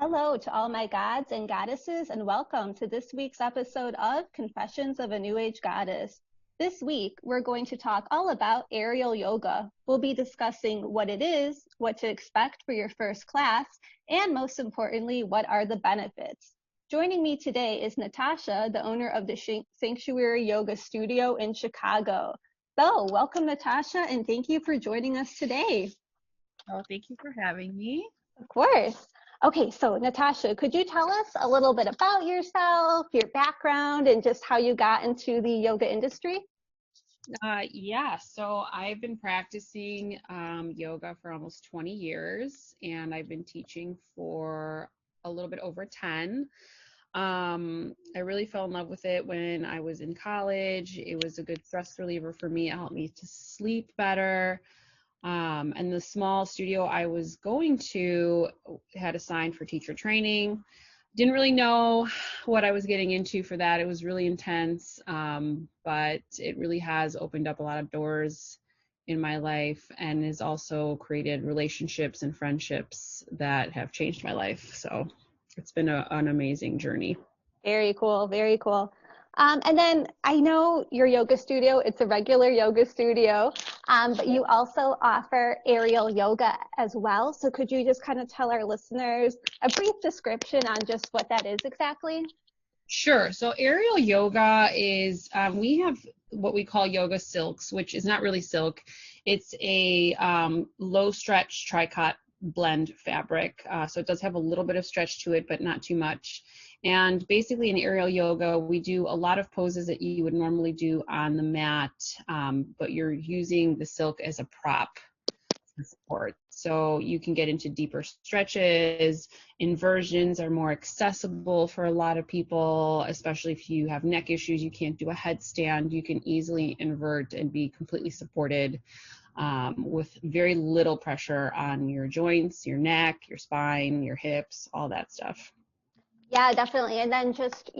Hello to all my gods and goddesses, and welcome to this week's episode of Confessions of a New Age Goddess. This week, we're going to talk all about aerial yoga. We'll be discussing what it is, what to expect for your first class, and most importantly, what are the benefits. Joining me today is Natasha, the owner of the Sanctuary Yoga Studio in Chicago. So, welcome, Natasha, and thank you for joining us today. Oh, thank you for having me. Of course. Okay, so Natasha, could you tell us a little bit about yourself, your background, and just how you got into the yoga industry? So I've been practicing yoga for almost 20 years, and I've been teaching for a little bit over 10. I really fell in love with it when I was in college. It was a good stress reliever for me. It helped me to sleep better. And the small studio I was going to had assigned for teacher training. Didn't really know what I was getting into for that. It was really intense, but it really has opened up a lot of doors in my life and has also created relationships and friendships that have changed my life. So it's been an amazing journey. Very cool, very cool. And then I know your yoga studio, it's a regular yoga studio, but you also offer aerial yoga as well. So could you just kind of tell our listeners a brief description on just what that is exactly? Sure. So aerial yoga is, we have what we call yoga silks, which is not really silk. It's a low stretch tricot blend fabric. So it does have a little bit of stretch to it, but not too much. And basically in aerial yoga, we do a lot of poses that you would normally do on the mat, but you're using the silk as a prop support. So you can get into deeper stretches. Inversions are more accessible for a lot of people, especially if you have neck issues, you can't do a headstand. You can easily invert and be completely supported with very little pressure on your joints, your neck, your spine, your hips, all that stuff. Yeah, definitely. And then just,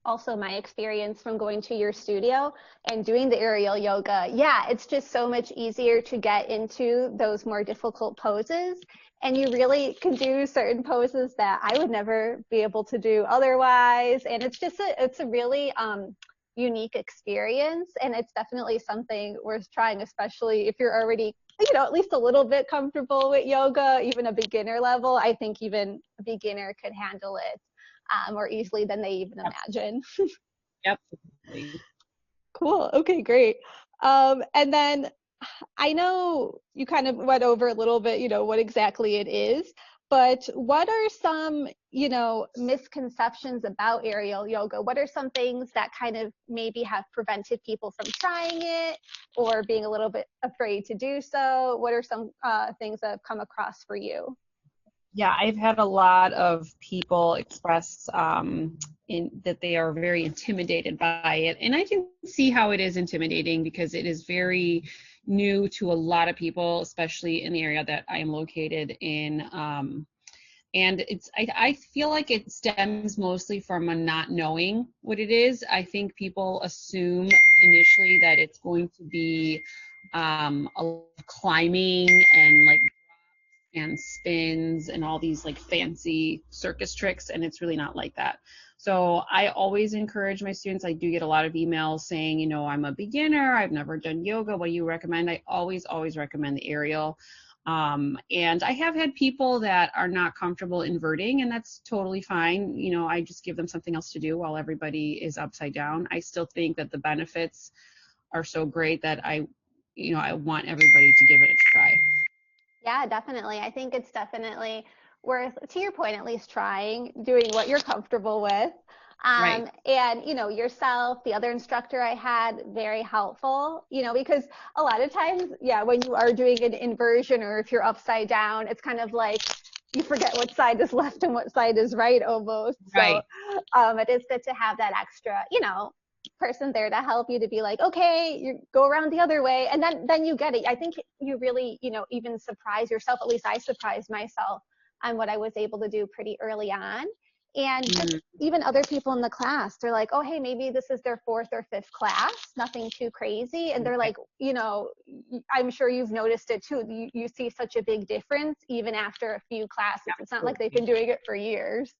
also my experience from going to your studio and doing the aerial yoga. Yeah, it's just so much easier to get into those more difficult poses. And you really can do certain poses that I would never be able to do otherwise. And it's a really unique experience. And it's definitely something worth trying, especially if you're already at least a little bit comfortable with yoga, even a beginner level. I think even a beginner could handle it more easily than they even imagine. Yep. Absolutely. Cool. Okay, great. And then I know you kind of went over a little bit, what exactly it is, but what are some, misconceptions about aerial yoga? What are some things that kind of maybe have prevented people from trying it or being a little bit afraid to do so? What are some things that have come across for you? Yeah, I've had a lot of people express that they are very intimidated by it. And I can see how it is intimidating because it is very new to a lot of people, especially in the area that I am located in. And I feel like it stems mostly from a not knowing what it is. I think people assume initially that it's going to be a lot of climbing and like and spins and all these like fancy circus tricks, and it's really not like that. So I always encourage my students. I do get a lot of emails saying, I'm a beginner, I've never done yoga, what do you recommend? I always recommend the aerial. And I have had people that are not comfortable inverting, and that's totally fine. I just give them something else to do while everybody is upside down. I still think that the benefits are so great that I want everybody to give it a try. Yeah, definitely. I think it's definitely worth, to your point, at least trying, doing what you're comfortable with. Right. And, yourself, the other instructor I had, very helpful, because a lot of times, yeah, when you are doing an inversion or if you're upside down, it's kind of like you forget what side is left and what side is right almost. So Right. it is good to have that extra, person there to help you to be like, okay, you go around the other way, and then you get it. I think you really, even surprise yourself. At least I surprised myself on what I was able to do pretty early on. And just even other people in the class, they're like, oh, hey, maybe this is their fourth or fifth class, nothing too crazy. And they're like, you know, I'm sure you've noticed it too. You see such a big difference even after a few classes. It's not like they've been doing it for years.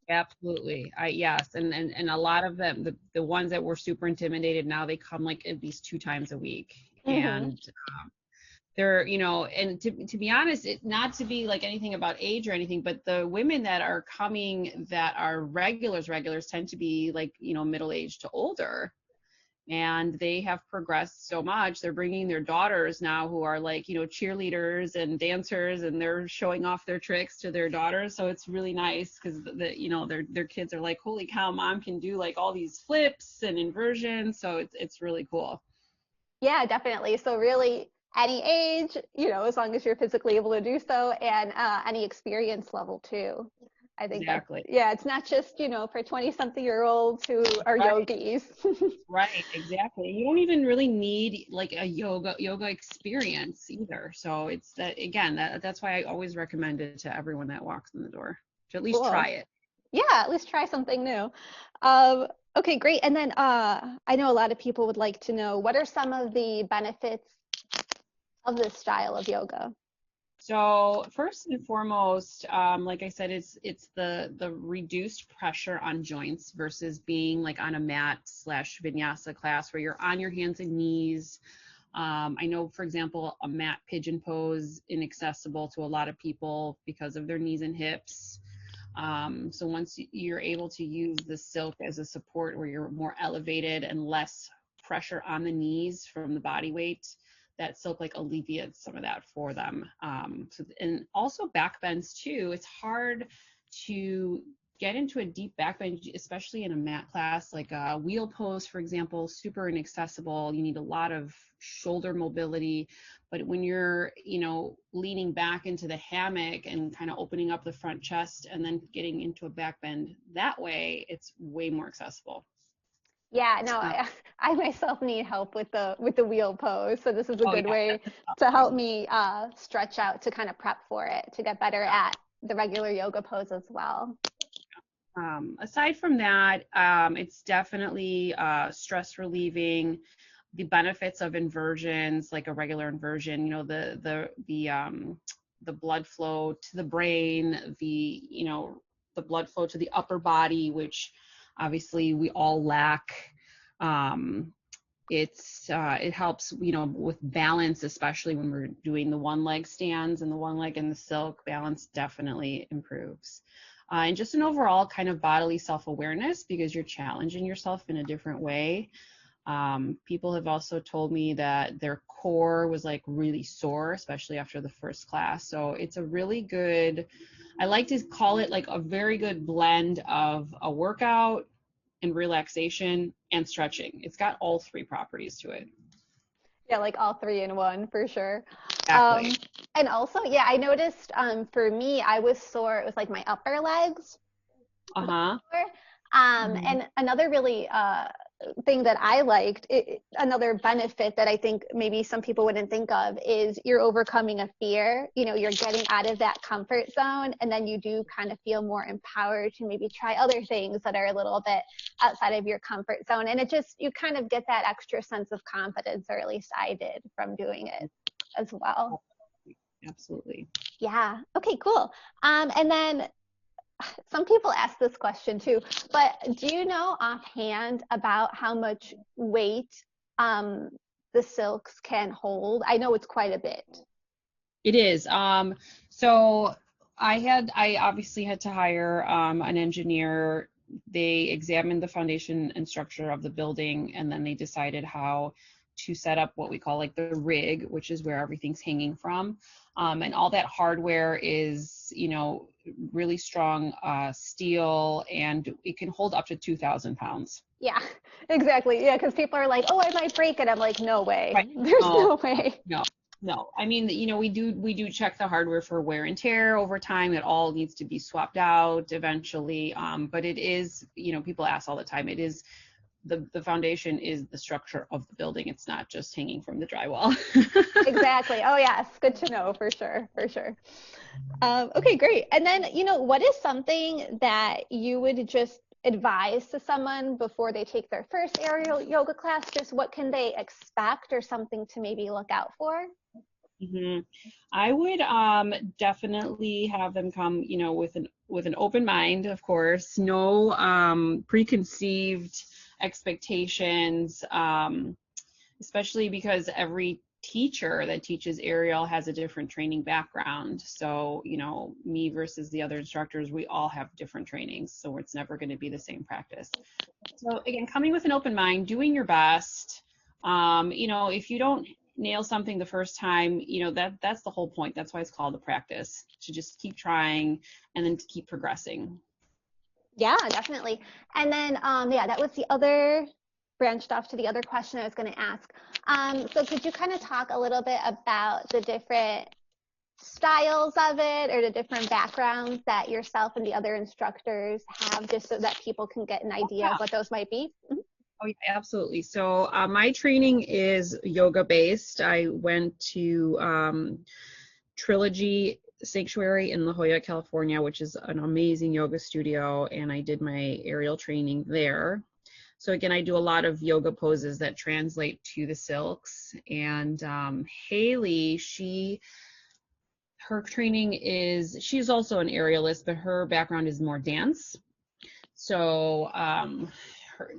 Absolutely. Yes. And a lot of them, the ones that were super intimidated, now they come like at least 2 times a week. Mm-hmm. And they're, you know, and to be honest, not to be like anything about age or anything, but the women that are coming that are regulars tend to be like, you know, middle-aged to older. And they have progressed so much. They're bringing their daughters now who are like, you know, cheerleaders and dancers, and they're showing off their tricks to their daughters. So it's really nice because you know, their kids are like, holy cow, mom can do like all these flips and inversions. So it's really cool. Yeah, definitely. So really any age, you know, as long as you're physically able to do so, and any experience level too. I think that's, Exactly. yeah, it's not just, you know, for 20-something-year-olds who are Right. yogis. Right, exactly. You don't even really need like a yoga experience either. So it's that again, that's why I always recommend it to everyone that walks in the door to at least Cool. try it. Yeah, at least try something new. Um, okay, great. And then I know a lot of people would like to know, what are some of the benefits of this style of yoga? So first and foremost, like I said, it's the reduced pressure on joints versus being like on a mat slash vinyasa class where you're on your hands and knees. I know, for example, a mat pigeon pose inaccessible to a lot of people because of their knees and hips. So once you're able to use the silk as a support where you're more elevated and less pressure on the knees from the body weight, that silk like alleviates some of that for them. And also back bends too. It's hard to get into a deep back bend, especially in a mat class, like a wheel pose, for example, super inaccessible. You need a lot of shoulder mobility. But when you're, you know, leaning back into the hammock and kind of opening up the front chest and then getting into a back bend that way, it's way more accessible. Yeah, no, Uh, I myself need help with the wheel pose, so this is a oh good yeah, way that's to tough. help me stretch out to kind of prep for it to get better at the regular yoga pose as well. Aside from that, it's definitely stress relieving. The benefits of inversions, like a regular inversion, you know, the blood flow to the brain, you know, the blood flow to the upper body, which obviously we all lack. Um, it helps, you know, with balance, especially when we're doing the one leg stands and the one leg in the silk. Balance definitely improves. And just an overall kind of bodily self-awareness because you're challenging yourself in a different way. People have also told me that their core was like really sore, especially after the first class. So it's a really good, I like to call it like a very good blend of a workout and relaxation and stretching. It's got all three properties to it. Yeah, like all three in one for sure. Um, Exactly. and also, yeah, I noticed for me, I was sore. It was like my upper legs got Uh-huh. sore. Mhm. And another really thing that I liked, another benefit that I think maybe some people wouldn't think of is you're overcoming a fear. You know, you're getting out of that comfort zone, and then you do kind of feel more empowered to maybe try other things that are a little bit outside of your comfort zone. And it just, you kind of get that extra sense of confidence, or at least I did from doing it as well. Absolutely. Yeah. Okay, cool. And then some people ask this question too, but do you know offhand about how much weight um, the silks can hold? I know it's quite a bit. It is. So I obviously had to hire an engineer. They examined the foundation and structure of the building, and then they decided how to set up what we call like the rig, which is where everything's hanging from. And all that hardware is, you know, really strong steel, and it can hold up to 2,000 pounds. Yeah, exactly. Yeah, because people are like, oh, I might break it. I'm like, no way. Right. There's No, no way. no, no. I mean, you know, we do check the hardware for wear and tear over time. It all needs to be swapped out eventually. But it is, you know, people ask all the time. It is the foundation is the structure of the building. It's not just hanging from the drywall. Exactly. Oh, yes. Good to know for sure. For sure. Okay, great. And then, what is something that you would just advise to someone before they take their first aerial yoga class? Just what can they expect or something to maybe look out for? hmm I would definitely have them come, with an open mind, of course, no preconceived expectations, especially because every teacher that teaches aerial has a different training background. So, me versus the other instructors, we all have different trainings, so it's never going to be the same practice. So again, coming with an open mind, doing your best. If you don't nail something the first time, that's the whole point. That's why it's called a practice, to just keep trying and then to keep progressing. Yeah, definitely. And then, yeah, that was the other branched off to the other question I was going to ask. So could you kind of talk a little bit about the different styles of it or the different backgrounds that yourself and the other instructors have, just so that people can get an idea of what those might be? Mhm. Oh, yeah, absolutely. So my training is yoga based. I went to Trilogy Sanctuary in La Jolla, California, which is an amazing yoga studio, and I did my aerial training there. So again, I do a lot of yoga poses that translate to the silks. And Haley, her training she's also an aerialist, but her background is more dance. So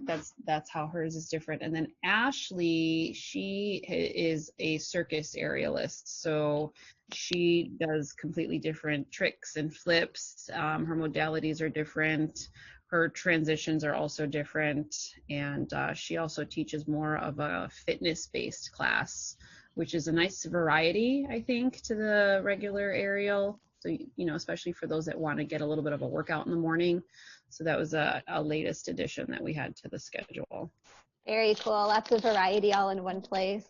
that's how hers is different. And then Ashley, she is a circus aerialist. So she does completely different tricks and flips. Her modalities are different. Her transitions are also different. And she also teaches more of a fitness-based class, which is a nice variety, I think, to the regular aerial. So, especially for those that want to get a little bit of a workout in the morning. So that was a latest addition that we had to the schedule. Very cool. Lots of variety all in one place.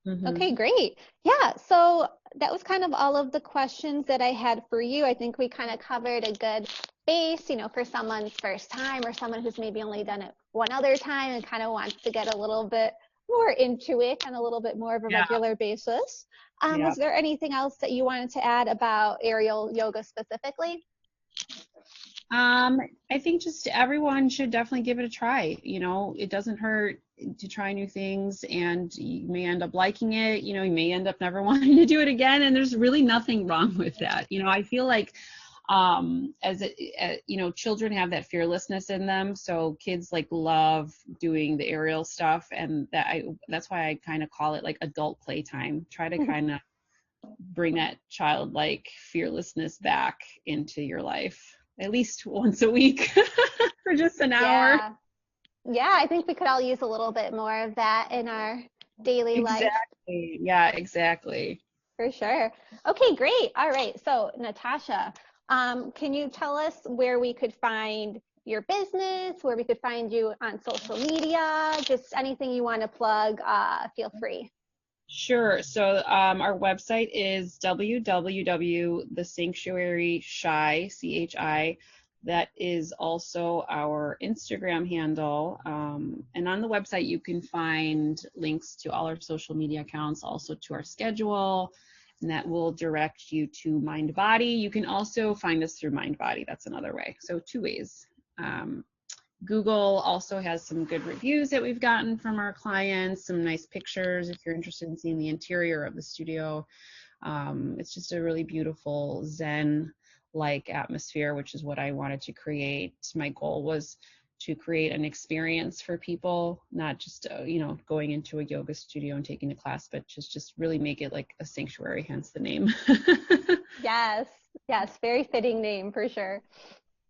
Mm-hmm. Okay, great. Yeah, so that was kind of all of the questions that I had for you. I think we kind of covered a good base, for someone's first time or someone who's maybe only done it one other time and kind of wants to get a little bit more into it on a little bit more of a Yeah. regular basis. Yeah. Was there anything else that you wanted to add about aerial yoga specifically? I think just everyone should definitely give it a try. It doesn't hurt to try new things, and you may end up liking it. You may end up never wanting to do it again, and there's really nothing wrong with that. I feel like children have that fearlessness in them, so kids love doing the aerial stuff, and that's why I kind of call it like adult playtime. Try to kind of bring that childlike fearlessness back into your life at least once a week for just an hour. Yeah. Yeah, I think we could all use a little bit more of that in our daily life. Exactly. Yeah, exactly. For sure. Okay, great. All right. So, Natasha, can you tell us where we could find your business, where we could find you on social media, just anything you want to plug, feel free. Sure. So our website is www.thesanctuaryshy, CHI. That is also our Instagram handle. And on the website, you can find links to all our social media accounts, also to our schedule, and that will direct you to MindBody. You can also find us through MindBody. That's another way. So two ways. Google also has some good reviews that we've gotten from our clients, some nice pictures if you're interested in seeing the interior of the studio. It's just a really beautiful Zen-like atmosphere, which is what I wanted to create. My goal was to create an experience for people, not just going into a yoga studio and taking a class, but just really make it like a sanctuary, hence the name. Yes, yes, very fitting name for sure.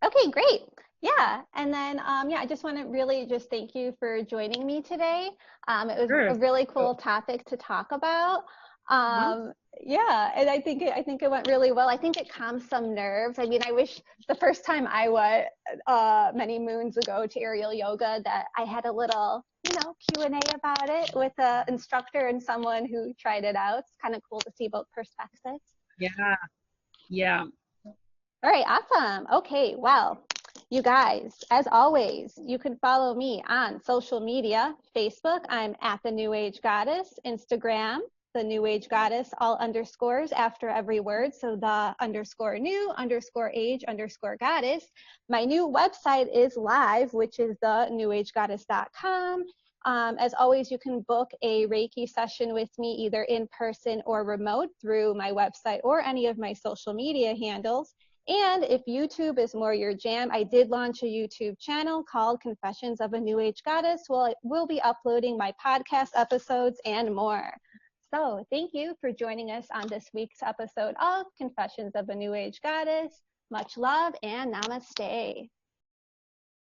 Okay, great. Yeah, and then yeah, I just want to really just thank you for joining me today. It was Sure. a really cool topic to talk about. Yeah, and I think it went really well. I think it calmed some nerves. I mean, I wish the first time I went many moons ago to aerial yoga that I had a little, Q&A about it with an instructor and someone who tried it out. It's kind of cool to see both perspectives. Yeah. Yeah. All right, awesome. Okay, well, You guys, as always, you can follow me on social media. Facebook, I'm at the New Age Goddess. Instagram, the New Age Goddess, all underscores after every word. So the underscore new underscore age underscore goddess. My new website is live, which is the newagegoddess.com. As always, you can book a Reiki session with me either in person or remote through my website or any of my social media handles. And if YouTube is more your jam, I did launch a YouTube channel called Confessions of a New Age Goddess. Well, we'll be uploading my podcast episodes and more. So thank you for joining us on this week's episode of Confessions of a New Age Goddess. Much love and namaste.